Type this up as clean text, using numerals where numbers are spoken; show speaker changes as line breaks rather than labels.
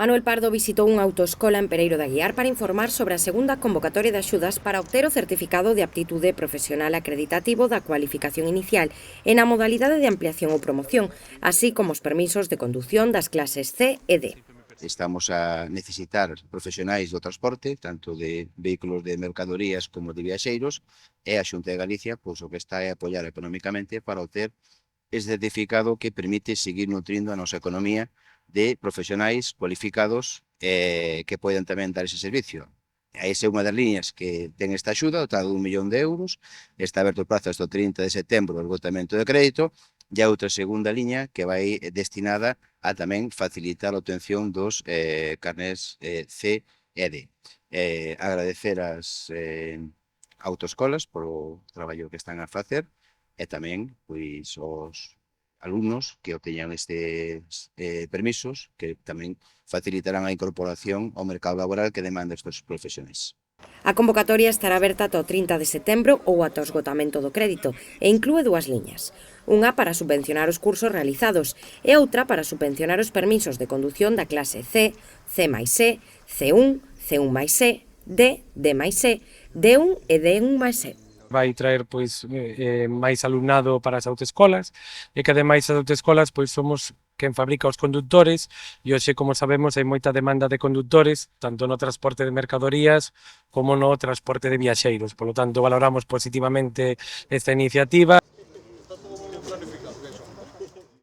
Manuel Pardo visitou unha autoescola en Pereiro de Aguiar para informar sobre a segunda convocatoria de axudas para obter o certificado de aptitude profesional acreditativo da cualificación inicial e na modalidade de ampliación ou promoción, así como os permisos de condución das clases C e D.
Estamos a necesitar profesionais do transporte, tanto de vehículos de mercadorías como de viaxeiros, e a Xunta de Galicia, pois, o que está é apoiar económicamente para obter este certificado que permite seguir nutrindo a nosa economía de profesionais cualificados que poden tamén dar ese servicio. Esa é unha das liñas que ten esta axuda, dotada de 1 millón de euros, está aberto o prazo hasta o 30 de setembro o esgotamento de crédito, e a outra segunda liña que vai destinada a tamén facilitar a obtención dos carnés C e D. Agradecer ás autoescolas polo traballo que están a facer e tamén pois os alumnos que obteñan estes permisos que tamén facilitarán a incorporación ao mercado laboral que demanda estes profesionais.
A convocatoria estará aberta ata o 30 de setembro ou ata o esgotamento do crédito e inclúe dúas liñas. Unha para subvencionar os cursos realizados e outra para subvencionar os permisos de condución da clase C, C máis E, C1, C1 máis E, D, D máis E, D1 e D1 máis E.
Vai traer máis alumnado para as autoescolas e que ademais as autoescolas somos quen fabrica os condutores e hoxe, como sabemos, hai moita demanda de condutores tanto no transporte de mercadorías como no transporte de viaxeiros. Por lo tanto, valoramos positivamente esta iniciativa.